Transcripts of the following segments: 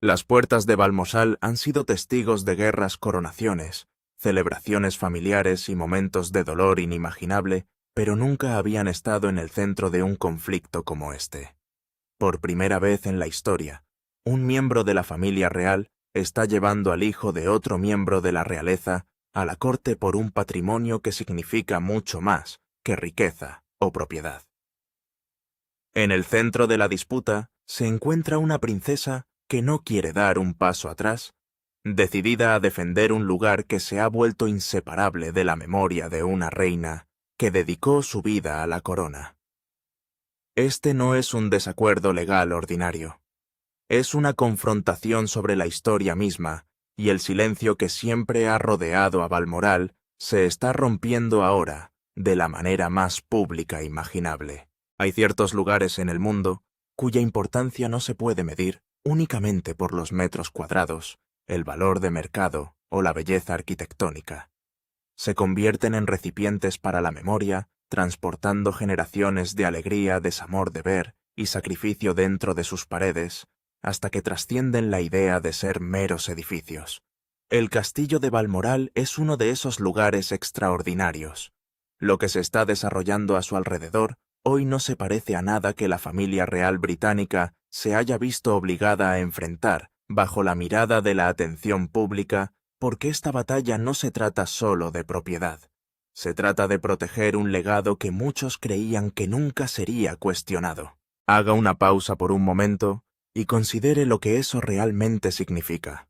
Las puertas de Balmosal han sido testigos de guerras, coronaciones, celebraciones familiares y momentos de dolor inimaginable, pero nunca habían estado en el centro de un conflicto como este. Por primera vez en la historia, un miembro de la familia real está llevando al hijo de otro miembro de la realeza a la corte por un patrimonio que significa mucho más que riqueza o propiedad. En el centro de la disputa se encuentra una princesa que no quiere dar un paso atrás, decidida a defender un lugar que se ha vuelto inseparable de la memoria de una reina que dedicó su vida a la corona. Este no es un desacuerdo legal ordinario. Es una confrontación sobre la historia misma, y el silencio que siempre ha rodeado a Balmoral se está rompiendo ahora de la manera más pública imaginable. Hay ciertos lugares en el mundo cuya importancia no se puede medir únicamente por los metros cuadrados, el valor de mercado o la belleza arquitectónica. Se convierten en recipientes para la memoria, transportando generaciones de alegría, desamor de ver y sacrificio dentro de sus paredes, hasta que trascienden la idea de ser meros edificios. El castillo de Balmoral es uno de esos lugares extraordinarios. Lo que se está desarrollando a su alrededor hoy no se parece a nada que la familia real británica se haya visto obligada a enfrentar bajo la mirada de la atención pública, porque esta batalla no se trata solo de propiedad. Se trata de proteger un legado que muchos creían que nunca sería cuestionado. Haga una pausa por un momento y considere lo que eso realmente significa.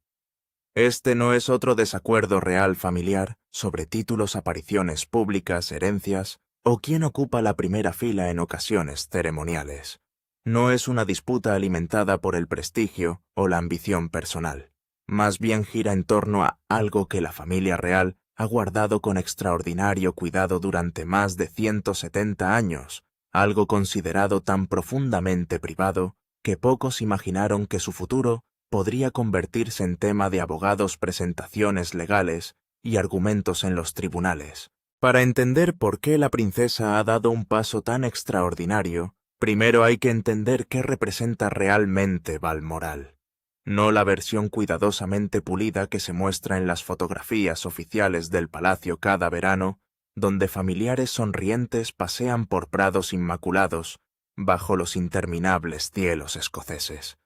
Este no es otro desacuerdo real familiar sobre títulos, apariciones públicas, herencias o quién ocupa la primera fila en ocasiones ceremoniales. No es una disputa alimentada por el prestigio o la ambición personal. Más bien gira en torno a algo que la familia real ha guardado con extraordinario cuidado durante más de 170 años, algo considerado tan profundamente privado que pocos imaginaron que su futuro podría convertirse en tema de abogados, presentaciones legales y argumentos en los tribunales. Para entender por qué la princesa ha dado un paso tan extraordinario, primero hay que entender qué representa realmente Balmoral. No la versión cuidadosamente pulida que se muestra en las fotografías oficiales del palacio cada verano, donde familiares sonrientes pasean por prados inmaculados bajo los interminables cielos escoceses.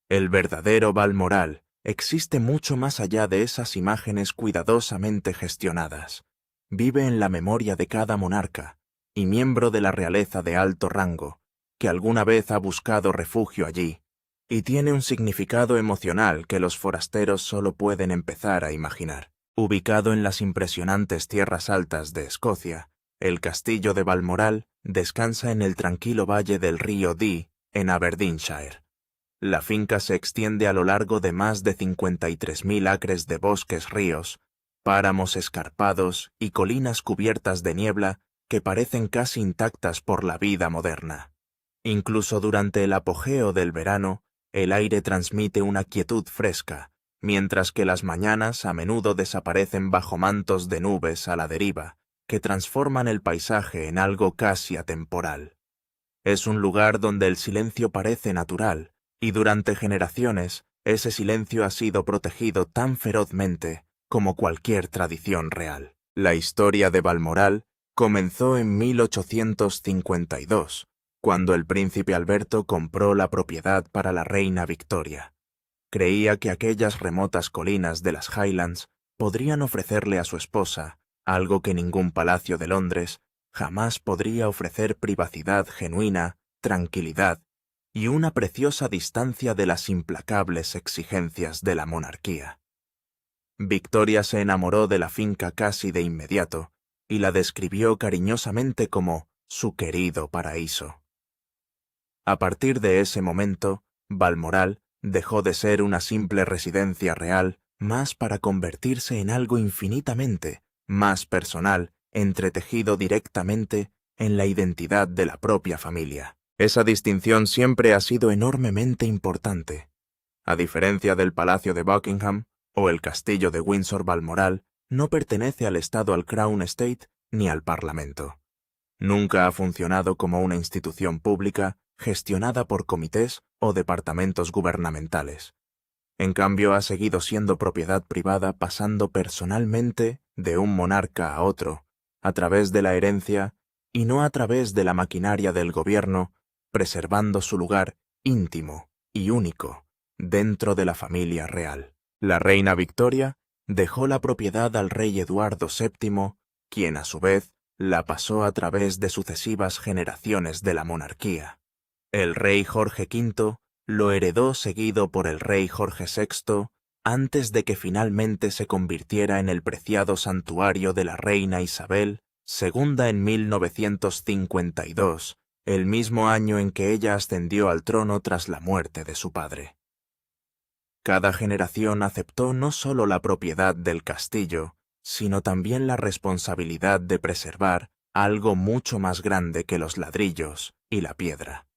El verdadero Balmoral existe mucho más allá de esas imágenes cuidadosamente gestionadas. Vive en la memoria de cada monarca y miembro de la realeza de alto rango que alguna vez ha buscado refugio allí, y tiene un significado emocional que los forasteros solo pueden empezar a imaginar. Ubicado en las impresionantes tierras altas de Escocia, el castillo de Balmoral descansa en el tranquilo valle del río Dee, en Aberdeenshire. La finca se extiende a lo largo de más de 53.000 acres de bosques, ríos, páramos escarpados y colinas cubiertas de niebla que parecen casi intactas por la vida moderna. Incluso durante el apogeo del verano, el aire transmite una quietud fresca, mientras que las mañanas a menudo desaparecen bajo mantos de nubes a la deriva, que transforman el paisaje en algo casi atemporal. Es un lugar donde el silencio parece natural, y durante generaciones ese silencio ha sido protegido tan ferozmente como cualquier tradición real. La historia de Balmoral comenzó en 1852, cuando el príncipe Alberto compró la propiedad para la reina Victoria. Creía que aquellas remotas colinas de las Highlands podrían ofrecerle a su esposa algo que ningún palacio de Londres jamás podría ofrecer: privacidad genuina, tranquilidad y una preciosa distancia de las implacables exigencias de la monarquía. Victoria se enamoró de la finca casi de inmediato y la describió cariñosamente como su querido paraíso. A partir de ese momento, Balmoral dejó de ser una simple residencia real más para convertirse en algo infinitamente más personal, entretejido directamente en la identidad de la propia familia. Esa distinción siempre ha sido enormemente importante. A diferencia del Palacio de Buckingham o el Castillo de Windsor, Balmoral no pertenece al Estado, al Crown Estate ni al Parlamento. Nunca ha funcionado como una institución pública gestionada por comités o departamentos gubernamentales. En cambio, ha seguido siendo propiedad privada, pasando personalmente de un monarca a otro, a través de la herencia y no a través de la maquinaria del gobierno, preservando su lugar íntimo y único dentro de la familia real. La reina Victoria dejó la propiedad al rey Eduardo VII, quien a su vez la pasó a través de sucesivas generaciones de la monarquía. El rey Jorge V lo heredó, seguido por el rey Jorge VI, antes de que finalmente se convirtiera en el preciado santuario de la reina Isabel II en 1952, el mismo año en que ella ascendió al trono tras la muerte de su padre. Cada generación aceptó no solo la propiedad del castillo, sino también la responsabilidad de preservar algo mucho más grande que los ladrillos y la piedra.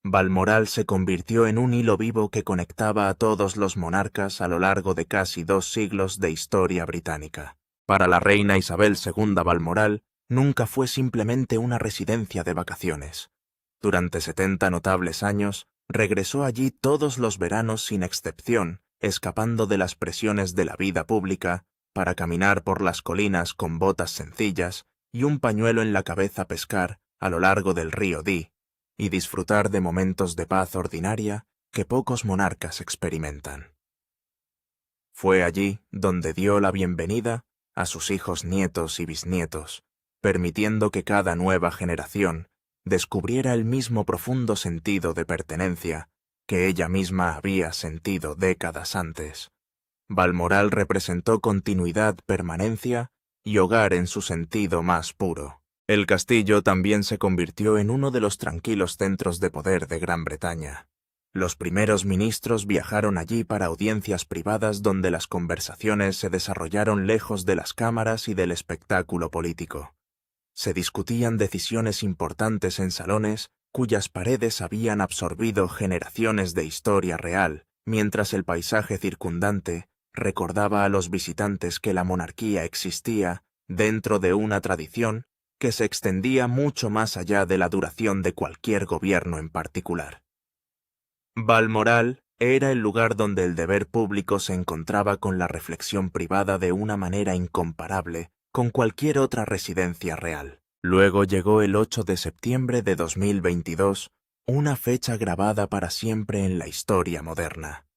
Balmoral se convirtió en un hilo vivo que conectaba a todos los monarcas a lo largo de casi 2 siglos de historia británica. Para la reina Isabel II, Balmoral nunca fue simplemente una residencia de vacaciones. Durante 70 notables años, regresó allí todos los veranos sin excepción, escapando de las presiones de la vida pública, para caminar por las colinas con botas sencillas y un pañuelo en la cabeza a pescar a lo largo del río Dee, y disfrutar de momentos de paz ordinaria que pocos monarcas experimentan. Fue allí donde dio la bienvenida a sus hijos, nietos y bisnietos, permitiendo que cada nueva generación descubriera el mismo profundo sentido de pertenencia que ella misma había sentido décadas antes. Balmoral representó continuidad, permanencia y hogar en su sentido más puro. El castillo también se convirtió en uno de los tranquilos centros de poder de Gran Bretaña. Los primeros ministros viajaron allí para audiencias privadas donde las conversaciones se desarrollaron lejos de las cámaras y del espectáculo político. Se discutían decisiones importantes en salones cuyas paredes habían absorbido generaciones de historia real, mientras el paisaje circundante recordaba a los visitantes que la monarquía existía dentro de una tradición que se extendía mucho más allá de la duración de cualquier gobierno en particular. Balmoral era el lugar donde el deber público se encontraba con la reflexión privada de una manera incomparable con cualquier otra residencia real. Luego llegó el 8 de septiembre de 2022, una fecha grabada para siempre en la historia moderna.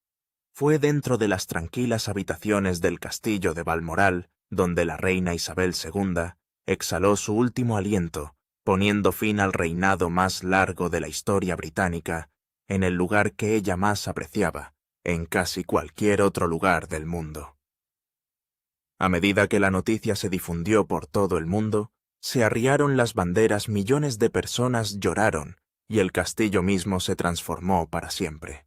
Fue dentro de las tranquilas habitaciones del castillo de Balmoral donde la reina Isabel II exhaló su último aliento, poniendo fin al reinado más largo de la historia británica, en el lugar que ella más apreciaba, en casi cualquier otro lugar del mundo. A medida que la noticia se difundió por todo el mundo, se arriaron las banderas, millones de personas lloraron, y el castillo mismo se transformó para siempre.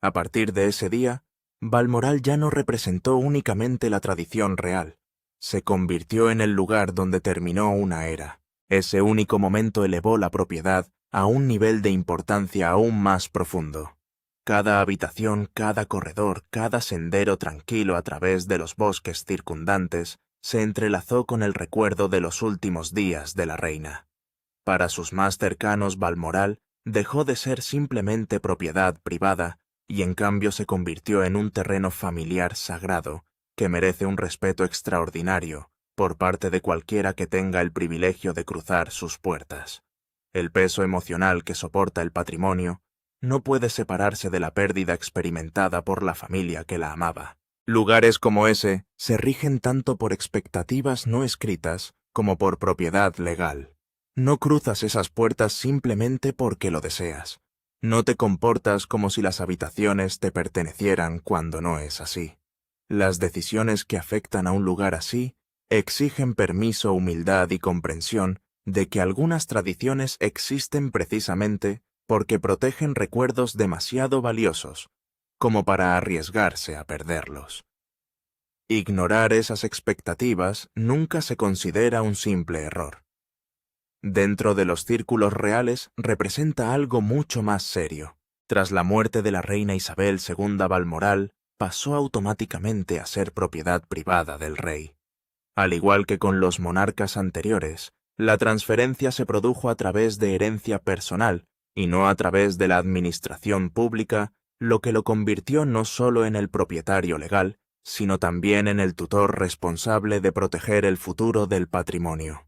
A partir de ese día, Balmoral ya no representó únicamente la tradición real, se convirtió en el lugar donde terminó una era. Ese único momento elevó la propiedad a un nivel de importancia aún más profundo. Cada habitación, cada corredor, cada sendero tranquilo a través de los bosques circundantes se entrelazó con el recuerdo de los últimos días de la reina. Para sus más cercanos, Balmoral dejó de ser simplemente propiedad privada y en cambio se convirtió en un terreno familiar sagrado que merece un respeto extraordinario por parte de cualquiera que tenga el privilegio de cruzar sus puertas. El peso emocional que soporta el patrimonio no puede separarse de la pérdida experimentada por la familia que la amaba. Lugares como ese se rigen tanto por expectativas no escritas como por propiedad legal. No cruzas esas puertas simplemente porque lo deseas. No te comportas como si las habitaciones te pertenecieran cuando no es así. Las decisiones que afectan a un lugar así exigen permiso, humildad y comprensión de que algunas tradiciones existen precisamente porque protegen recuerdos demasiado valiosos como para arriesgarse a perderlos. Ignorar esas expectativas nunca se considera un simple error. Dentro de los círculos reales representa algo mucho más serio. Tras la muerte de la reina Isabel II, Balmoral pasó automáticamente a ser propiedad privada del rey. Al igual que con los monarcas anteriores, la transferencia se produjo a través de herencia personal y no a través de la administración pública lo que lo convirtió no solo en el propietario legal, sino también en el tutor responsable de proteger el futuro del patrimonio.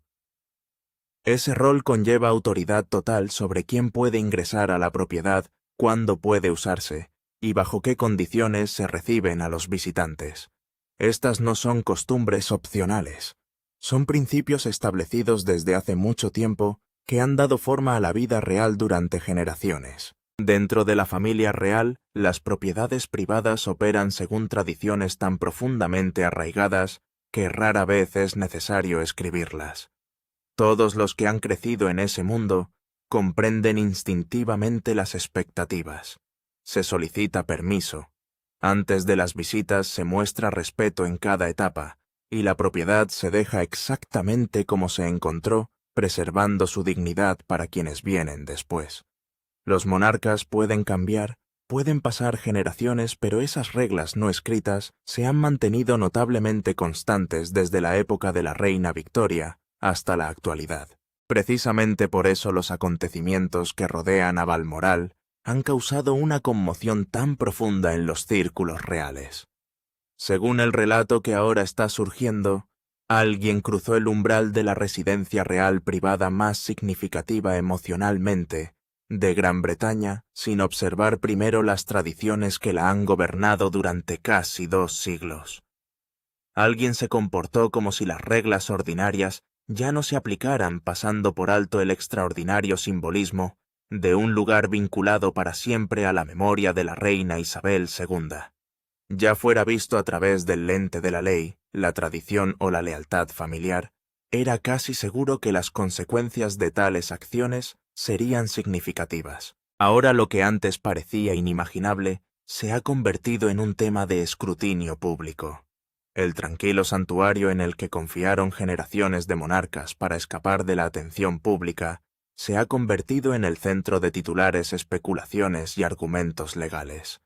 Ese rol conlleva autoridad total sobre quién puede ingresar a la propiedad, cuándo puede usarse, y bajo qué condiciones se reciben a los visitantes. Estas no son costumbres opcionales. Son principios establecidos desde hace mucho tiempo que han dado forma a la vida real durante generaciones. Dentro de la familia real, las propiedades privadas operan según tradiciones tan profundamente arraigadas que rara vez es necesario escribirlas. Todos los que han crecido en ese mundo comprenden instintivamente las expectativas. Se solicita permiso. Antes de las visitas se muestra respeto en cada etapa, y la propiedad se deja exactamente como se encontró, preservando su dignidad para quienes vienen después. Los monarcas pueden cambiar, pueden pasar generaciones, pero esas reglas no escritas se han mantenido notablemente constantes desde la época de la reina Victoria hasta la actualidad. Precisamente por eso los acontecimientos que rodean a Balmoral han causado una conmoción tan profunda en los círculos reales. Según el relato que ahora está surgiendo, alguien cruzó el umbral de la residencia real privada más significativa emocionalmente de Gran Bretaña sin observar primero las tradiciones que la han gobernado durante casi 2 siglos. Alguien se comportó como si las reglas ordinarias ya no se aplicaran, pasando por alto el extraordinario simbolismo de un lugar vinculado para siempre a la memoria de la reina Isabel II. Ya fuera visto a través del lente de la ley, la tradición o la lealtad familiar, era casi seguro que las consecuencias de tales acciones serían significativas. Ahora lo que antes parecía inimaginable se ha convertido en un tema de escrutinio público. El tranquilo santuario en el que confiaron generaciones de monarcas para escapar de la atención pública se ha convertido en el centro de titulares especulaciones y argumentos legales.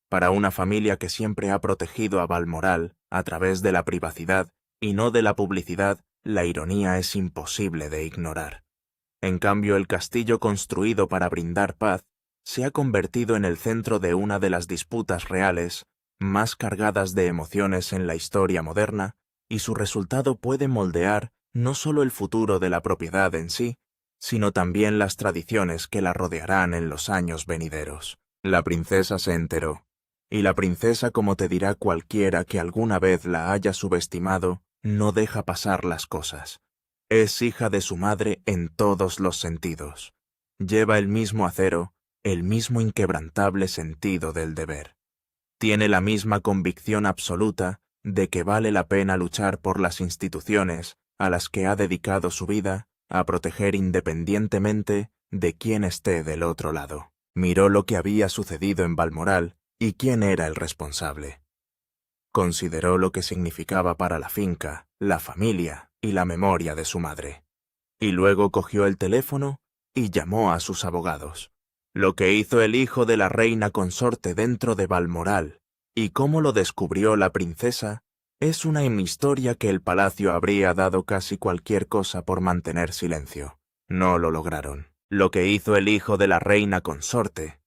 Para una familia que siempre ha protegido a Balmoral a través de la privacidad y no de la publicidad, la ironía es imposible de ignorar. En cambio, el castillo construido para brindar paz se ha convertido en el centro de una de las disputas reales más cargadas de emociones en la historia moderna, y su resultado puede moldear no solo el futuro de la propiedad en sí, sino también las tradiciones que la rodearán en los años venideros. La princesa se enteró. Y la princesa, como te dirá cualquiera que alguna vez la haya subestimado, no deja pasar las cosas. Es hija de su madre en todos los sentidos. Lleva el mismo acero, el mismo inquebrantable sentido del deber. Tiene la misma convicción absoluta de que vale la pena luchar por las instituciones a las que ha dedicado su vida a proteger independientemente de quién esté del otro lado. Miró lo que había sucedido en Balmoral y quién era el responsable. Consideró lo que significaba para la finca, la familia y la memoria de su madre. Y luego cogió el teléfono y llamó a sus abogados. Lo que hizo el hijo de la reina consorte dentro de Balmoral y cómo lo descubrió la princesa es una historia que el palacio habría dado casi cualquier cosa por mantener silencio. No lo lograron. Lo que hizo el hijo de la reina consorte.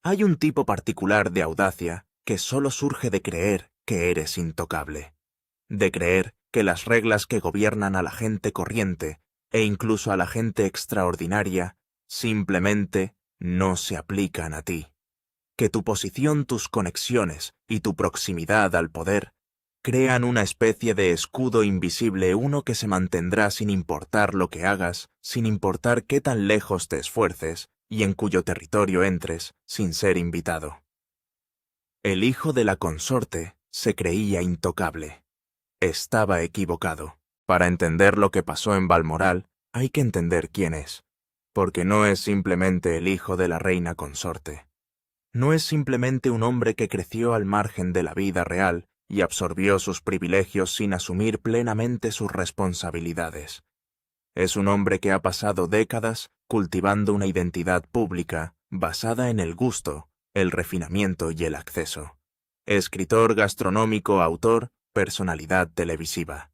Hay un tipo particular de audacia que solo surge de creer que eres intocable. De creer que las reglas que gobiernan a la gente corriente e incluso a la gente extraordinaria simplemente no se aplican a ti. Que tu posición, tus conexiones y tu proximidad al poder crean una especie de escudo invisible, uno que se mantendrá sin importar lo que hagas, sin importar qué tan lejos te esfuerces y en cuyo territorio entres sin ser invitado. El hijo de la consorte se creía intocable. Estaba equivocado. Para entender lo que pasó en Balmoral, hay que entender quién es, porque no es simplemente el hijo de la reina consorte. No es simplemente un hombre que creció al margen de la vida real y absorbió sus privilegios sin asumir plenamente sus responsabilidades. Es un hombre que ha pasado décadas cultivando una identidad pública basada en el gusto, el refinamiento y el acceso. Escritor gastronómico, autor, personalidad televisiva.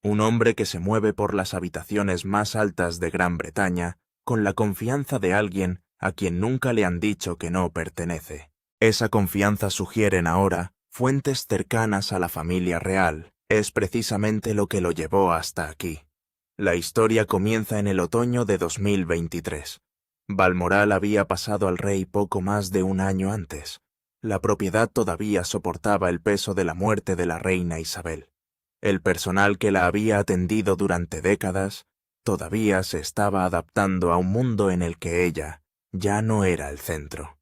Un hombre que se mueve por las habitaciones más altas de Gran Bretaña con la confianza de alguien a quien nunca le han dicho que no pertenece. Esa confianza, sugieren ahora fuentes cercanas a la familia real, es precisamente lo que lo llevó hasta aquí. La historia comienza en el otoño de 2023. Balmoral había pasado al rey poco más de un año antes. La propiedad todavía soportaba el peso de la muerte de la reina Isabel. El personal que la había atendido durante décadas todavía se estaba adaptando a un mundo en el que ella ya no era el centro.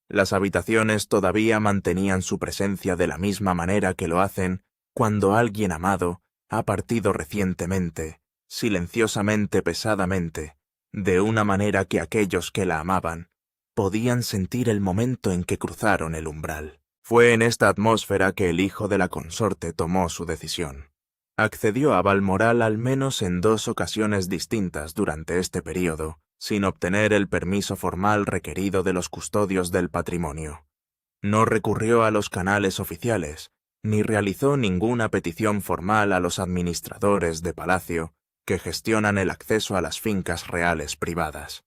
Las habitaciones todavía mantenían su presencia de la misma manera que lo hacen cuando alguien amado ha partido recientemente, silenciosamente, pesadamente, de una manera que aquellos que la amaban podían sentir el momento en que cruzaron el umbral. Fue en esta atmósfera que el hijo de la consorte tomó su decisión. Accedió a Balmoral al menos en 2 ocasiones distintas durante este período, sin obtener el permiso formal requerido de los custodios del patrimonio. No recurrió a los canales oficiales, ni realizó ninguna petición formal a los administradores de palacio que gestionan el acceso a las fincas reales privadas.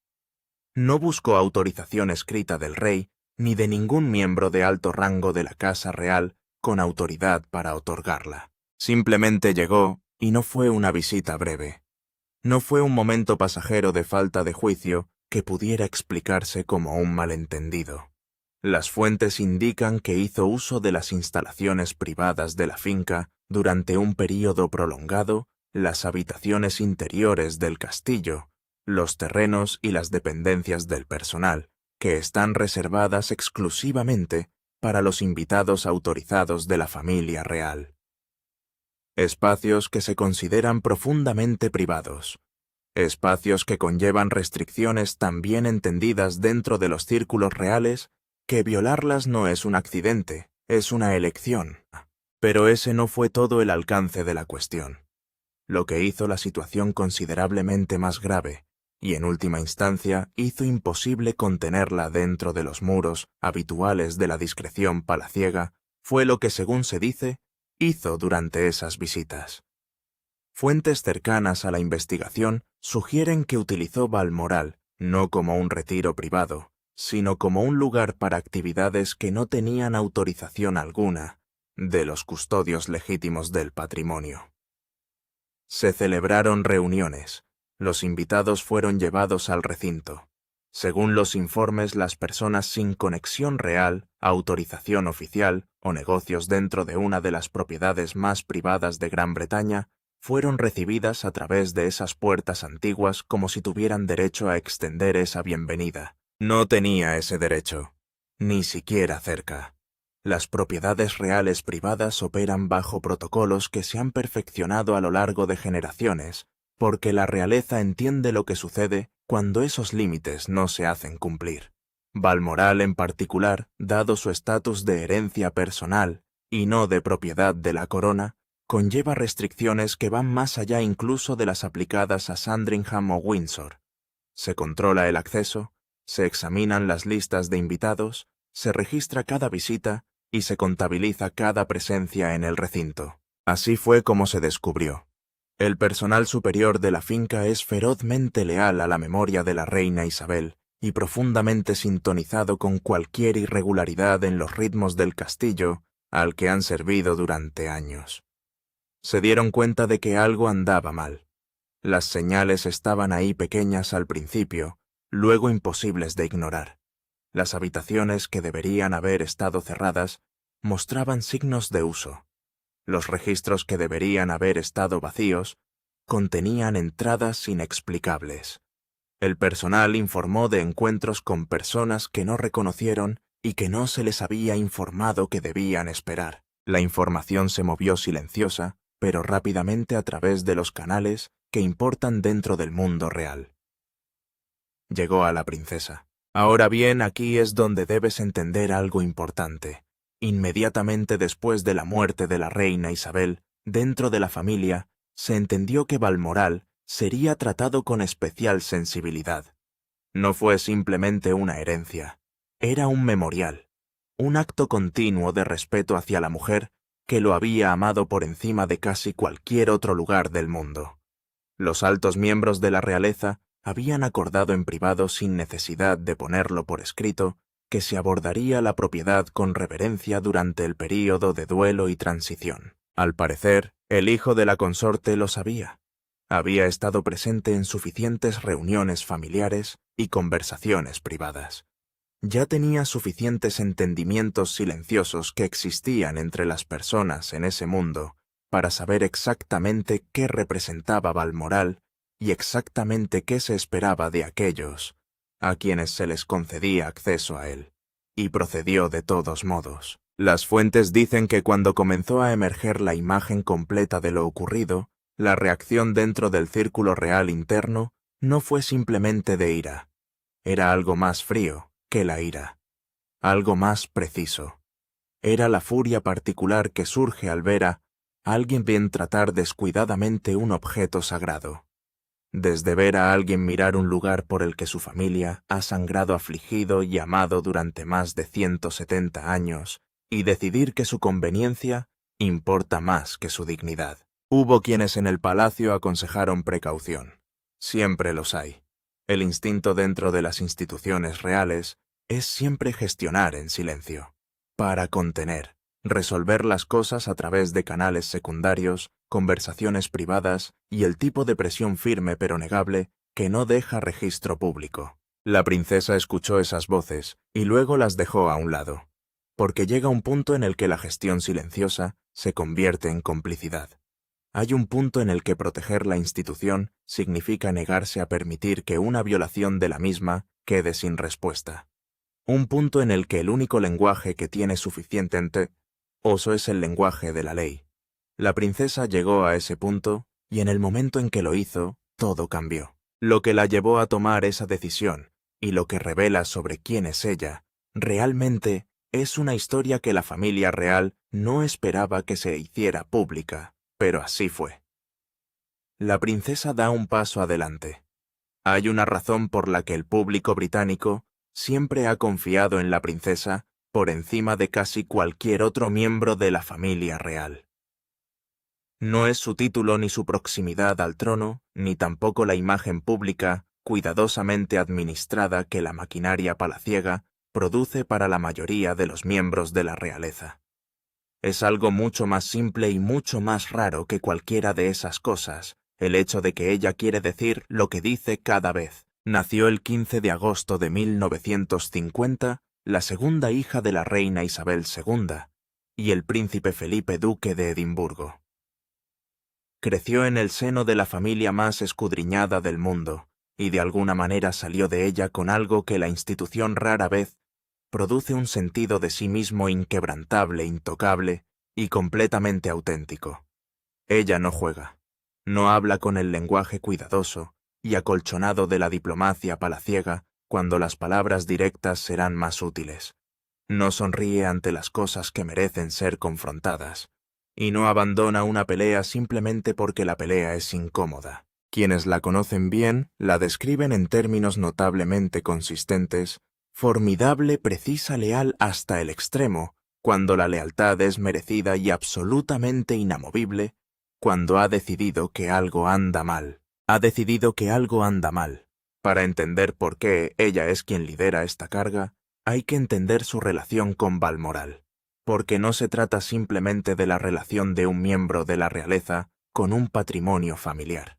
No buscó autorización escrita del rey ni de ningún miembro de alto rango de la Casa Real con autoridad para otorgarla. Simplemente llegó, y no fue una visita breve. No fue un momento pasajero de falta de juicio que pudiera explicarse como un malentendido. Las fuentes indican que hizo uso de las instalaciones privadas de la finca durante un período prolongado, las habitaciones interiores del castillo, los terrenos y las dependencias del personal, que están reservadas exclusivamente para los invitados autorizados de la familia real. Espacios que se consideran profundamente privados. Espacios que conllevan restricciones tan bien entendidas dentro de los círculos reales que violarlas no es un accidente, es una elección. Pero ese no fue todo el alcance de la cuestión. Lo que hizo la situación considerablemente más grave, y en última instancia hizo imposible contenerla dentro de los muros habituales de la discreción palaciega, fue lo que, según se dice, hizo durante esas visitas. Fuentes cercanas a la investigación sugieren que utilizó Balmoral no como un retiro privado, sino como un lugar para actividades que no tenían autorización alguna de los custodios legítimos del patrimonio. Se celebraron reuniones. Los invitados fueron llevados al recinto. Según los informes, las personas sin conexión real, autorización oficial o negocios dentro de una de las propiedades más privadas de Gran Bretaña fueron recibidas a través de esas puertas antiguas como si tuvieran derecho a extender esa bienvenida. No tenía ese derecho, ni siquiera cerca. Las propiedades reales privadas operan bajo protocolos que se han perfeccionado a lo largo de generaciones, porque la realeza entiende lo que sucede cuando esos límites no se hacen cumplir. Balmoral, en particular, dado su estatus de herencia personal y no de propiedad de la corona, conlleva restricciones que van más allá incluso de las aplicadas a Sandringham o Windsor. Se controla el acceso, se examinan las listas de invitados, se registra cada visita y se contabiliza cada presencia en el recinto. Así fue como se descubrió. El personal superior de la finca es ferozmente leal a la memoria de la reina Isabel y profundamente sintonizado con cualquier irregularidad en los ritmos del castillo al que han servido durante años. Se dieron cuenta de que algo andaba mal. Las señales estaban ahí, pequeñas al principio, luego imposibles de ignorar. Las habitaciones que deberían haber estado cerradas mostraban signos de uso. Los registros que deberían haber estado vacíos contenían entradas inexplicables. El personal informó de encuentros con personas que no reconocieron y que no se les había informado que debían esperar. La información se movió silenciosa, pero rápidamente a través de los canales que importan dentro del mundo real. Llegó a la princesa. Ahora bien, aquí es donde debes entender algo importante. Inmediatamente después de la muerte de la reina Isabel, dentro de la familia, se entendió que Balmoral sería tratado con especial sensibilidad. No fue simplemente una herencia, era un memorial, un acto continuo de respeto hacia la mujer que lo había amado por encima de casi cualquier otro lugar del mundo. Los altos miembros de la realeza habían acordado en privado, sin necesidad de ponerlo por escrito, que se abordaría la propiedad con reverencia durante el período de duelo y transición. Al parecer, el hijo de la consorte lo sabía. Había estado presente en suficientes reuniones familiares y conversaciones privadas. Ya tenía suficientes entendimientos silenciosos que existían entre las personas en ese mundo para saber exactamente qué representaba Balmoral y exactamente qué se esperaba de aquellos a quienes se les concedía acceso a él. Y procedió de todos modos. Las fuentes dicen que cuando comenzó a emerger la imagen completa de lo ocurrido, la reacción dentro del círculo real interno no fue simplemente de ira. Era algo más frío que la ira, algo más preciso. Era la furia particular que surge al ver a alguien bien tratar descuidadamente un objeto sagrado. Desde ver a alguien mirar un lugar por el que su familia ha sangrado afligido y amado durante más de 170 años, y decidir que su conveniencia importa más que su dignidad. Hubo quienes en el palacio aconsejaron precaución. Siempre los hay. El instinto dentro de las instituciones reales es siempre gestionar en silencio, para contener, resolver las cosas a través de canales secundarios, conversaciones privadas y el tipo de presión firme pero negable que no deja registro público. La princesa escuchó esas voces y luego las dejó a un lado, porque llega un punto en el que la gestión silenciosa se convierte en complicidad. Hay un punto en el que proteger la institución significa negarse a permitir que una violación de la misma quede sin respuesta. Un punto en el que el único lenguaje que tiene suficiente uso es el lenguaje de la ley. La princesa llegó a ese punto y en el momento en que lo hizo, todo cambió. Lo que la llevó a tomar esa decisión y lo que revela sobre quién es ella, realmente es una historia que la familia real no esperaba que se hiciera pública. Pero así fue. La princesa da un paso adelante. Hay una razón por la que el público británico siempre ha confiado en la princesa por encima de casi cualquier otro miembro de la familia real. No es su título ni su proximidad al trono, ni tampoco la imagen pública cuidadosamente administrada que la maquinaria palaciega produce para la mayoría de los miembros de la realeza. Es algo mucho más simple y mucho más raro que cualquiera de esas cosas, el hecho de que ella quiere decir lo que dice cada vez. Nació el 15 de agosto de 1950, la segunda hija de la reina Isabel II y el príncipe Felipe duque de Edimburgo. Creció en el seno de la familia más escudriñada del mundo, y de alguna manera salió de ella con algo que la institución rara vez produce: un sentido de sí mismo inquebrantable, intocable y completamente auténtico. Ella no juega, no habla con el lenguaje cuidadoso y acolchonado de la diplomacia palaciega cuando las palabras directas serán más útiles. No sonríe ante las cosas que merecen ser confrontadas, y no abandona una pelea simplemente porque la pelea es incómoda. Quienes la conocen bien la describen en términos notablemente consistentes: formidable, precisa, leal hasta el extremo, cuando la lealtad es merecida, y absolutamente inamovible cuando ha decidido que algo anda mal. Ha decidido que algo anda mal. Para entender por qué ella es quien lidera esta carga, hay que entender su relación con Balmoral, porque no se trata simplemente de la relación de un miembro de la realeza con un patrimonio familiar.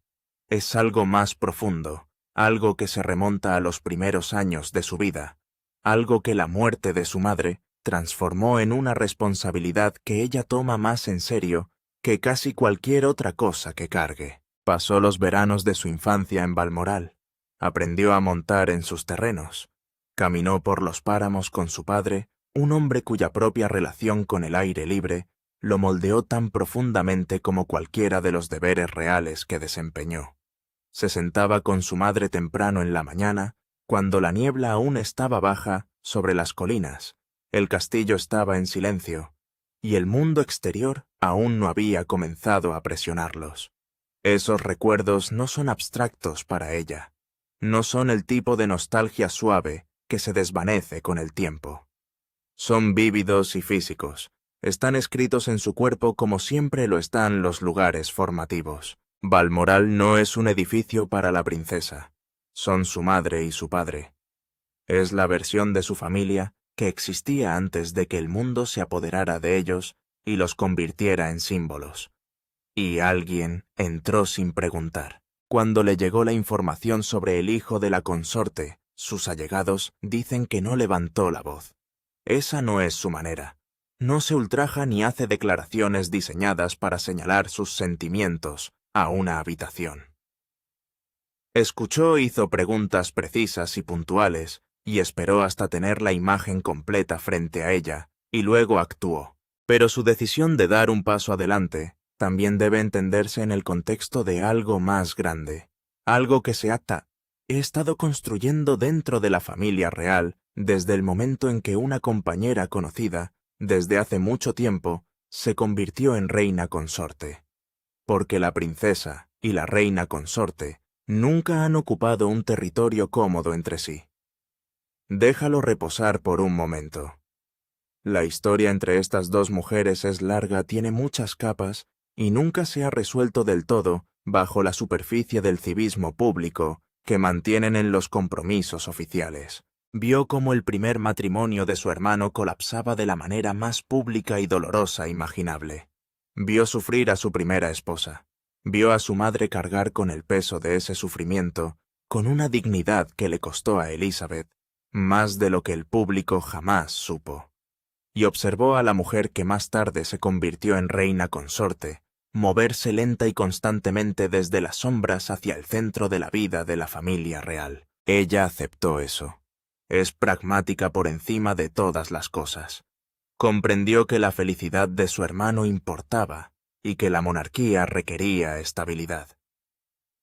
Es algo más profundo, algo que se remonta a los primeros años de su vida, algo que la muerte de su madre transformó en una responsabilidad que ella toma más en serio que casi cualquier otra cosa que cargue. Pasó los veranos de su infancia en Balmoral, aprendió a montar en sus terrenos, caminó por los páramos con su padre, un hombre cuya propia relación con el aire libre lo moldeó tan profundamente como cualquiera de los deberes reales que desempeñó. Se sentaba con su madre temprano en la mañana, cuando la niebla aún estaba baja sobre las colinas, el castillo estaba en silencio, y el mundo exterior aún no había comenzado a presionarlos. Esos recuerdos no son abstractos para ella, no son el tipo de nostalgia suave que se desvanece con el tiempo. Son vívidos y físicos, están escritos en su cuerpo como siempre lo están los lugares formativos. Balmoral no es un edificio para la princesa, son su madre y su padre. Es la versión de su familia que existía antes de que el mundo se apoderara de ellos y los convirtiera en símbolos. Y alguien entró sin preguntar. Cuando le llegó la información sobre el hijo de la consorte, sus allegados dicen que no levantó la voz. Esa no es su manera. No se ultraja ni hace declaraciones diseñadas para señalar sus sentimientos a una habitación. Escuchó, hizo preguntas precisas y puntuales, y esperó hasta tener la imagen completa frente a ella, y luego actuó. Pero su decisión de dar un paso adelante también debe entenderse en el contexto de algo más grande, algo que se he estado construyendo dentro de la familia real desde el momento en que una compañera conocida, desde hace mucho tiempo, se convirtió en reina consorte. Porque la princesa y la reina consorte nunca han ocupado un territorio cómodo entre sí. Déjalo reposar por un momento. La historia entre estas dos mujeres es larga, tiene muchas capas y nunca se ha resuelto del todo bajo la superficie del civismo público que mantienen en los compromisos oficiales. Vio cómo el primer matrimonio de su hermano colapsaba de la manera más pública y dolorosa imaginable. Vio sufrir a su primera esposa. Vio a su madre cargar con el peso de ese sufrimiento, con una dignidad que le costó a Elizabeth más de lo que el público jamás supo. Y observó a la mujer que más tarde se convirtió en reina consorte, moverse lenta y constantemente desde las sombras hacia el centro de la vida de la familia real. Ella aceptó eso. Es pragmática por encima de todas las cosas. Comprendió que la felicidad de su hermano importaba y que la monarquía requería estabilidad.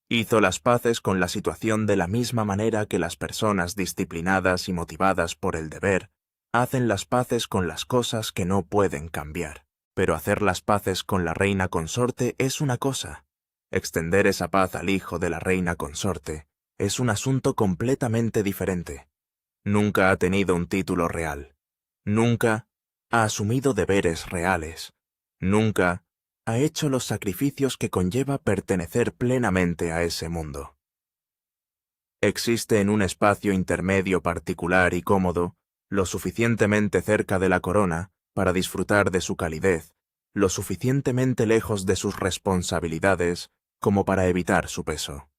Hizo las paces con la situación de la misma manera que las personas disciplinadas y motivadas por el deber hacen las paces con las cosas que no pueden cambiar. Pero hacer las paces con la reina consorte es una cosa. Extender esa paz al hijo de la reina consorte es un asunto completamente diferente. Nunca ha tenido un título real. Nunca ha asumido deberes reales. Nunca ha hecho los sacrificios que conlleva pertenecer plenamente a ese mundo. Existe en un espacio intermedio particular y cómodo, lo suficientemente cerca de la corona para disfrutar de su calidez, lo suficientemente lejos de sus responsabilidades como para evitar su peso.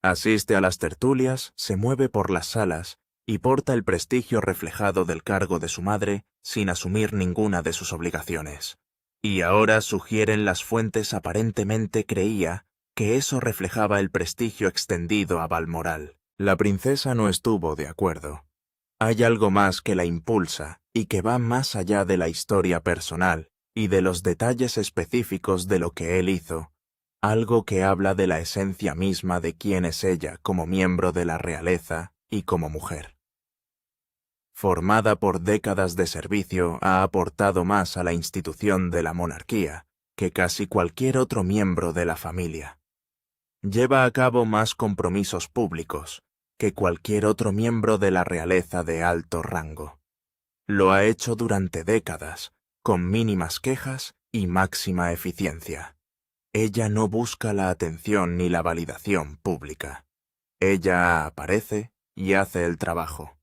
Asiste a las tertulias, se mueve por las salas y porta el prestigio reflejado del cargo de su madre sin asumir ninguna de sus obligaciones. Y ahora, sugieren las fuentes, aparentemente creía que eso reflejaba el prestigio extendido a Balmoral. La princesa no estuvo de acuerdo. Hay algo más que la impulsa y que va más allá de la historia personal y de los detalles específicos de lo que él hizo, algo que habla de la esencia misma de quién es ella como miembro de la realeza y como mujer. Formada por décadas de servicio, ha aportado más a la institución de la monarquía que casi cualquier otro miembro de la familia. Lleva a cabo más compromisos públicos que cualquier otro miembro de la realeza de alto rango. Lo ha hecho durante décadas, con mínimas quejas y máxima eficiencia. Ella no busca la atención ni la validación pública. Ella aparece y hace el trabajo.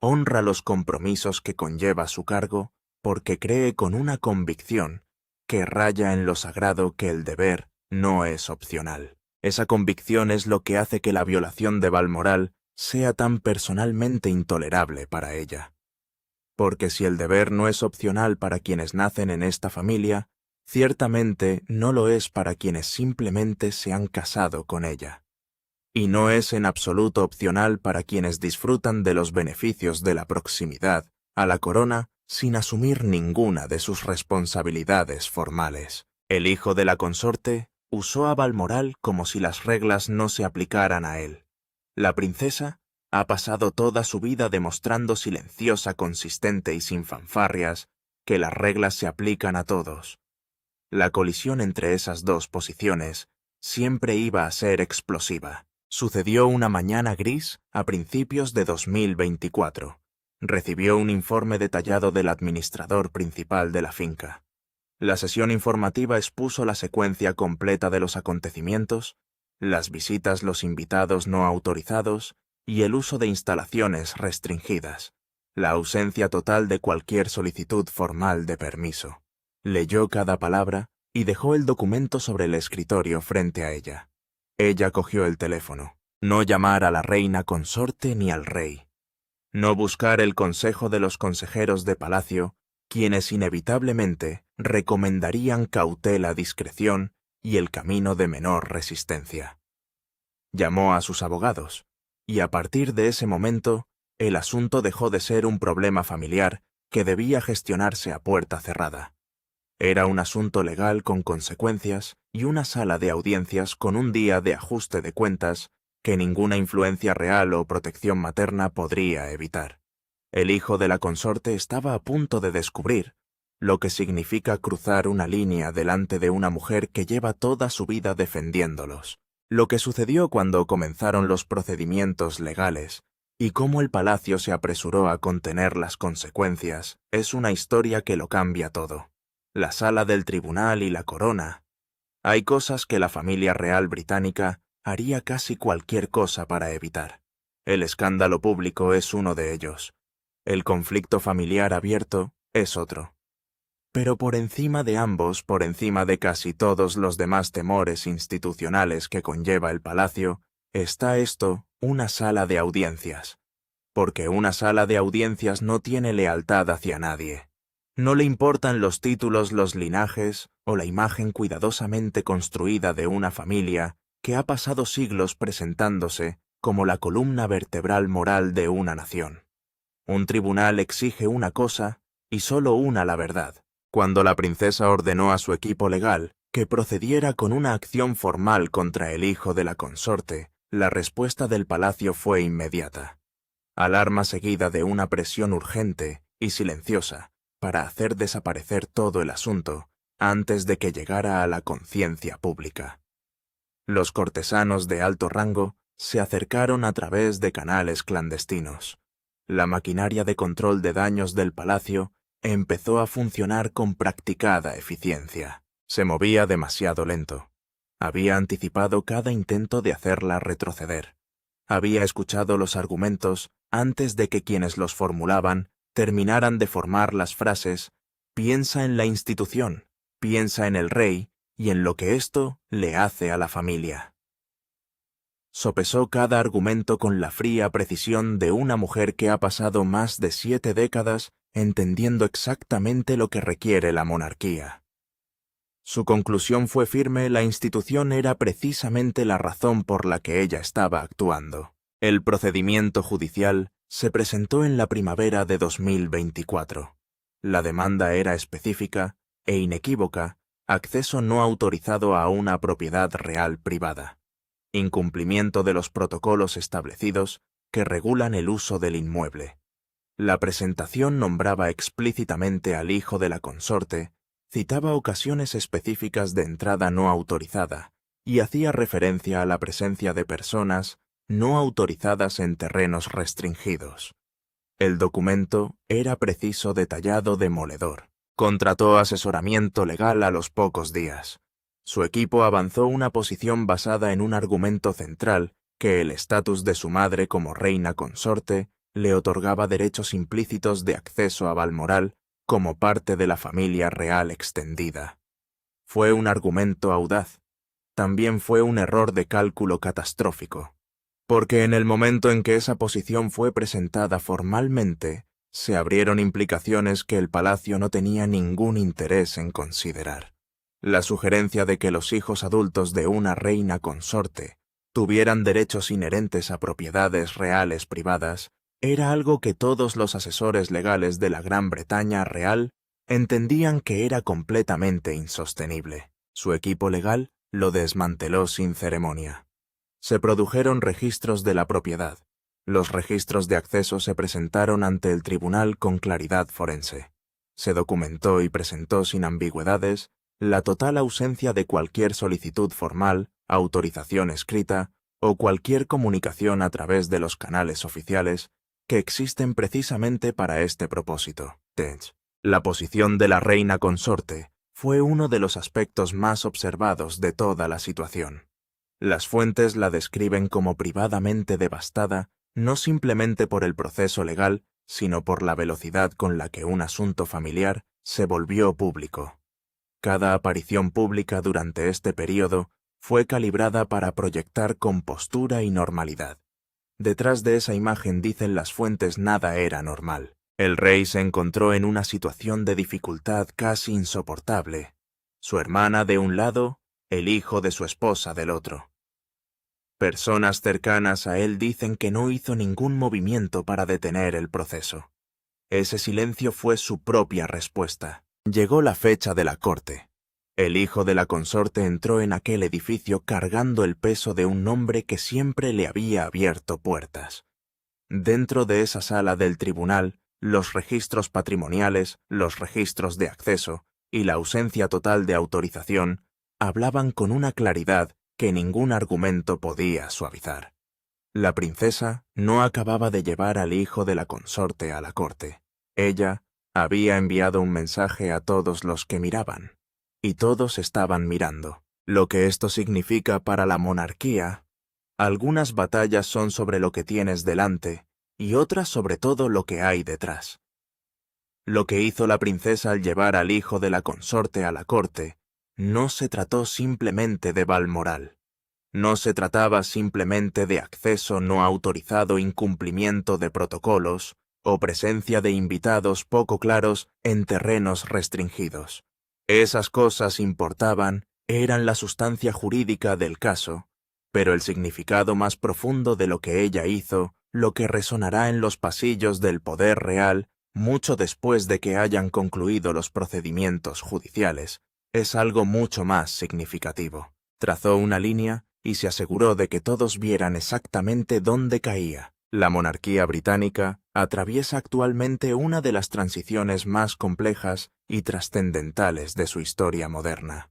Honra los compromisos que conlleva su cargo porque cree con una convicción que raya en lo sagrado que el deber no es opcional. Esa convicción es lo que hace que la violación de Balmoral sea tan personalmente intolerable para ella. Porque si el deber no es opcional para quienes nacen en esta familia, ciertamente no lo es para quienes simplemente se han casado con ella. Y no es en absoluto opcional para quienes disfrutan de los beneficios de la proximidad a la corona sin asumir ninguna de sus responsabilidades formales. El hijo de la consorte usó a Balmoral como si las reglas no se aplicaran a él. La princesa ha pasado toda su vida demostrando silenciosa, consistente y sin fanfarrias que las reglas se aplican a todos. La colisión entre esas dos posiciones siempre iba a ser explosiva. Sucedió una mañana gris a principios de 2024. Recibió un informe detallado del administrador principal de la finca. La sesión informativa expuso la secuencia completa de los acontecimientos, las visitas, los invitados no autorizados y el uso de instalaciones restringidas. la ausencia total de cualquier solicitud formal de permiso. Leyó cada palabra y dejó el documento sobre el escritorio frente a ella. Ella cogió el teléfono. No llamar a la reina consorte ni al rey. No buscar el consejo de los consejeros de palacio, quienes inevitablemente recomendarían cautela, discreción y el camino de menor resistencia. Llamó a sus abogados, y a partir de ese momento, el asunto dejó de ser un problema familiar que debía gestionarse a puerta cerrada. Era un asunto legal con consecuencias y una sala de audiencias con un día de ajuste de cuentas que ninguna influencia real o protección materna podría evitar. El hijo de la consorte estaba a punto de descubrir lo que significa cruzar una línea delante de una mujer que lleva toda su vida defendiéndolos. Lo que sucedió cuando comenzaron los procedimientos legales y cómo el palacio se apresuró a contener las consecuencias es una historia que lo cambia todo. La sala del tribunal y la corona. Hay cosas que la familia real británica haría casi cualquier cosa para evitar. El escándalo público es uno de ellos. El conflicto familiar abierto es otro. Pero por encima de ambos, por encima de casi todos los demás temores institucionales que conlleva el palacio, está esto, una sala de audiencias. Porque una sala de audiencias no tiene lealtad hacia nadie. No le importan los títulos, los linajes o la imagen cuidadosamente construida de una familia que ha pasado siglos presentándose como la columna vertebral moral de una nación. Un tribunal exige una cosa y solo una la verdad. Cuando la princesa ordenó a su equipo legal que procediera con una acción formal contra el hijo de la consorte, la respuesta del palacio fue inmediata. Alarma seguida de una presión urgente y silenciosa para hacer desaparecer todo el asunto antes de que llegara a la conciencia pública. Los cortesanos de alto rango se acercaron a través de canales clandestinos. La maquinaria de control de daños del palacio empezó a funcionar con practicada eficiencia. Se movía demasiado lento. Había anticipado cada intento de hacerla retroceder. Había escuchado los argumentos antes de que quienes los formulaban terminaran de formar las frases «piensa en la institución, piensa en el rey y en lo que esto le hace a la familia». Sopesó cada argumento con la fría precisión de una mujer que ha pasado más de 7 décadas entendiendo exactamente lo que requiere la monarquía. Su conclusión fue firme: la institución era precisamente la razón por la que ella estaba actuando. El procedimiento judicial se presentó en la primavera de 2024. La demanda era específica e inequívoca: acceso no autorizado a una propiedad real privada. Incumplimiento de los protocolos establecidos que regulan el uso del inmueble. La presentación nombraba explícitamente al hijo de la consorte, citaba ocasiones específicas de entrada no autorizada y hacía referencia a la presencia de personas no autorizadas en terrenos restringidos. El documento era preciso, detallado, demoledor. Contrató asesoramiento legal a los pocos días. Su equipo avanzó una posición basada en un argumento central que el estatus de su madre como reina consorte le otorgaba derechos implícitos de acceso a Balmoral como parte de la familia real extendida. Fue un argumento audaz. También fue un error de cálculo catastrófico, porque en el momento en que esa posición fue presentada formalmente, se abrieron implicaciones que el palacio no tenía ningún interés en considerar. La sugerencia de que los hijos adultos de una reina consorte tuvieran derechos inherentes a propiedades reales privadas era algo que todos los asesores legales de la Gran Bretaña real entendían que era completamente insostenible. Su equipo legal lo desmanteló sin ceremonia. Se produjeron registros de la propiedad. Los registros de acceso se presentaron ante el tribunal con claridad forense. Se documentó y presentó sin ambigüedades la total ausencia de cualquier solicitud formal, autorización escrita o cualquier comunicación a través de los canales oficiales que existen precisamente para este propósito. La posición de la reina consorte fue uno de los aspectos más observados de toda la situación. Las fuentes la describen como privadamente devastada, no simplemente por el proceso legal, sino por la velocidad con la que un asunto familiar se volvió público. Cada aparición pública durante este período fue calibrada para proyectar compostura y normalidad. Detrás de esa imagen, dicen las fuentes, nada era normal. El rey se encontró en una situación de dificultad casi insoportable. Su hermana de un lado, el hijo de su esposa del otro. Personas cercanas a él dicen que no hizo ningún movimiento para detener el proceso. Ese silencio fue su propia respuesta. Llegó la fecha de la corte. El hijo de la consorte entró en aquel edificio cargando el peso de un nombre que siempre le había abierto puertas. Dentro de esa sala del tribunal, los registros patrimoniales, los registros de acceso y la ausencia total de autorización hablaban con una claridad que ningún argumento podía suavizar. La princesa no acababa de llevar al hijo de la consorte a la corte. Ella había enviado un mensaje a todos los que miraban, y todos estaban mirando. Lo que esto significa para la monarquía: algunas batallas son sobre lo que tienes delante, y otras sobre todo lo que hay detrás. Lo que hizo la princesa al llevar al hijo de la consorte a la corte no se trató simplemente de Balmoral. No se trataba simplemente de acceso no autorizado, incumplimiento de protocolos o presencia de invitados poco claros en terrenos restringidos. Esas cosas importaban, eran la sustancia jurídica del caso, pero el significado más profundo de lo que ella hizo, lo que resonará en los pasillos del poder real mucho después de que hayan concluido los procedimientos judiciales, es algo mucho más significativo. Trazó una línea y se aseguró de que todos vieran exactamente dónde caía. La monarquía británica atraviesa actualmente una de las transiciones más complejas y trascendentales de su historia moderna.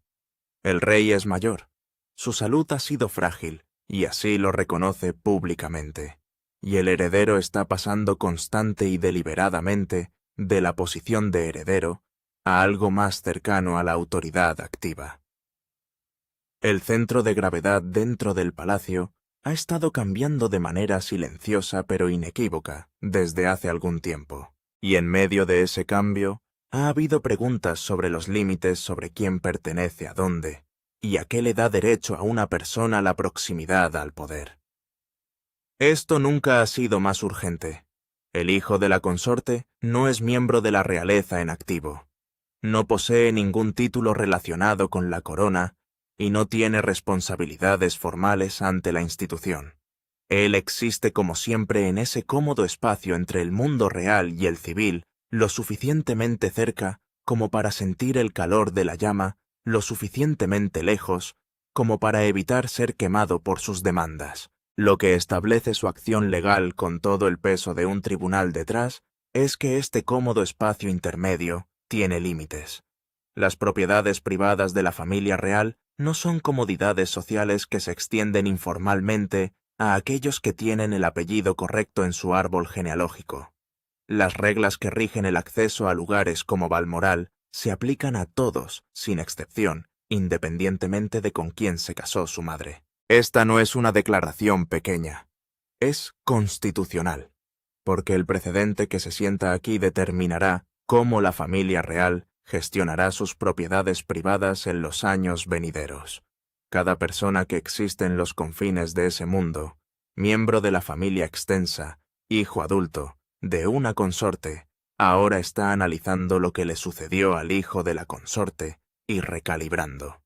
El rey es mayor, su salud ha sido frágil, y así lo reconoce públicamente, y el heredero está pasando constante y deliberadamente de la posición de heredero a algo más cercano a la autoridad activa. El centro de gravedad dentro del palacio ha estado cambiando de manera silenciosa pero inequívoca desde hace algún tiempo, y en medio de ese cambio ha habido preguntas sobre los límites, sobre quién pertenece a dónde, y a qué le da derecho a una persona la proximidad al poder. Esto nunca ha sido más urgente. El hijo de la consorte no es miembro de la realeza en activo, no posee ningún título relacionado con la corona y no tiene responsabilidades formales ante la institución. Él existe como siempre en ese cómodo espacio entre el mundo real y el civil, lo suficientemente cerca como para sentir el calor de la llama, lo suficientemente lejos como para evitar ser quemado por sus demandas. Lo que establece su acción legal con todo el peso de un tribunal detrás es que este cómodo espacio intermedio tiene límites. Las propiedades privadas de la familia real no son comodidades sociales que se extienden informalmente a aquellos que tienen el apellido correcto en su árbol genealógico. Las reglas que rigen el acceso a lugares como Balmoral se aplican a todos, sin excepción, independientemente de con quién se casó su madre. Esta no es una declaración pequeña, es constitucional, porque el precedente que se sienta aquí determinará cómo la familia real gestionará sus propiedades privadas en los años venideros. Cada persona que existe en los confines de ese mundo, miembro de la familia extensa, hijo adulto, de una consorte, ahora está analizando lo que le sucedió al hijo de la consorte y recalibrando.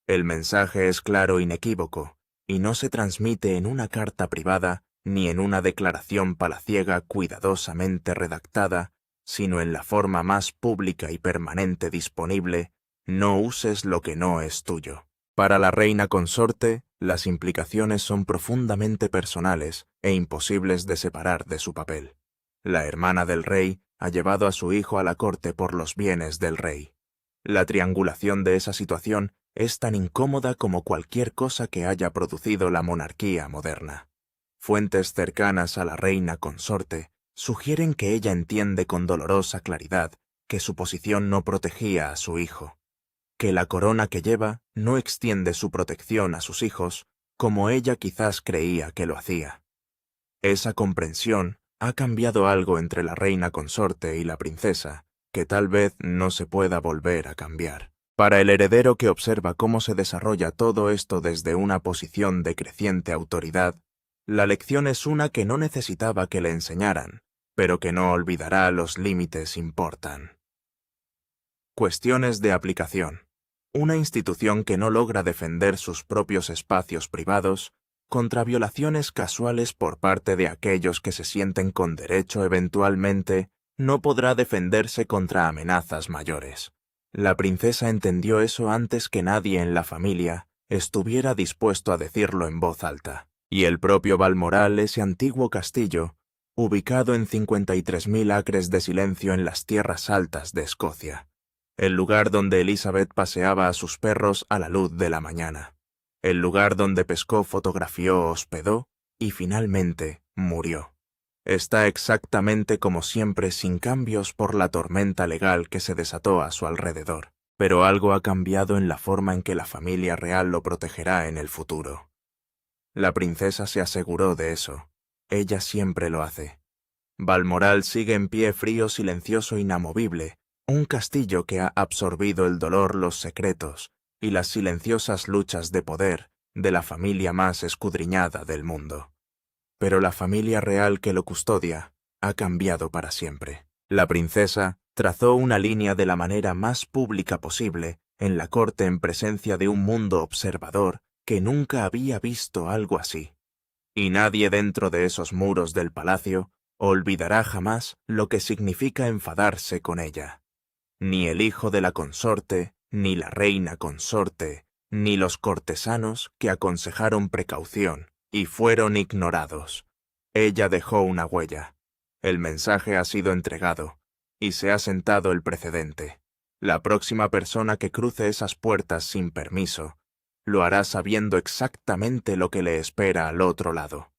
El mensaje es claro e inequívoco, y no se transmite en una carta privada ni en una declaración palaciega cuidadosamente redactada, sino en la forma más pública y permanente disponible: no uses lo que no es tuyo. Para la reina consorte, las implicaciones son profundamente personales e imposibles de separar de su papel. La hermana del rey ha llevado a su hijo a la corte por los bienes del rey. La triangulación de esa situación es tan incómoda como cualquier cosa que haya producido la monarquía moderna. Fuentes cercanas a la reina consorte sugieren que ella entiende con dolorosa claridad que su posición no protegía a su hijo, que la corona que lleva no extiende su protección a sus hijos como ella quizás creía que lo hacía. Esa comprensión Ha cambiado algo entre la reina consorte y la princesa, que tal vez no se pueda volver a cambiar. Para el heredero que observa cómo se desarrolla todo esto desde una posición de creciente autoridad, la lección es una que no necesitaba que le enseñaran, pero que no olvidará los límites importan. Cuestiones de aplicación. Una institución que no logra defender sus propios espacios privados contra violaciones casuales por parte de aquellos que se sienten con derecho eventualmente, no podrá defenderse contra amenazas mayores. La princesa entendió eso antes que nadie en la familia estuviera dispuesto a decirlo en voz alta, y el propio Balmoral, ese antiguo castillo, ubicado en 53.000 acres de silencio en las tierras altas de Escocia, el lugar donde Elizabeth paseaba a sus perros a la luz de la mañana, el lugar donde pescó, fotografió, hospedó y finalmente murió. Está exactamente como siempre, sin cambios por la tormenta legal que se desató a su alrededor, pero algo ha cambiado en la forma en que la familia real lo protegerá en el futuro. La princesa se aseguró de eso. Ella siempre lo hace. Balmoral sigue en pie, frío, silencioso, inamovible, un castillo que ha absorbido el dolor, los secretos y las silenciosas luchas de poder de la familia más escudriñada del mundo. Pero la familia real que lo custodia ha cambiado para siempre. La princesa trazó una línea de la manera más pública posible en la corte en presencia de un mundo observador que nunca había visto algo así. Y nadie dentro de esos muros del palacio olvidará jamás lo que significa enfadarse con ella. Ni el hijo de la consorte, ni la reina consorte, ni los cortesanos que aconsejaron precaución y fueron ignorados. Ella dejó una huella. El mensaje ha sido entregado, y se ha sentado el precedente. La próxima persona que cruce esas puertas sin permiso, lo hará sabiendo exactamente lo que le espera al otro lado.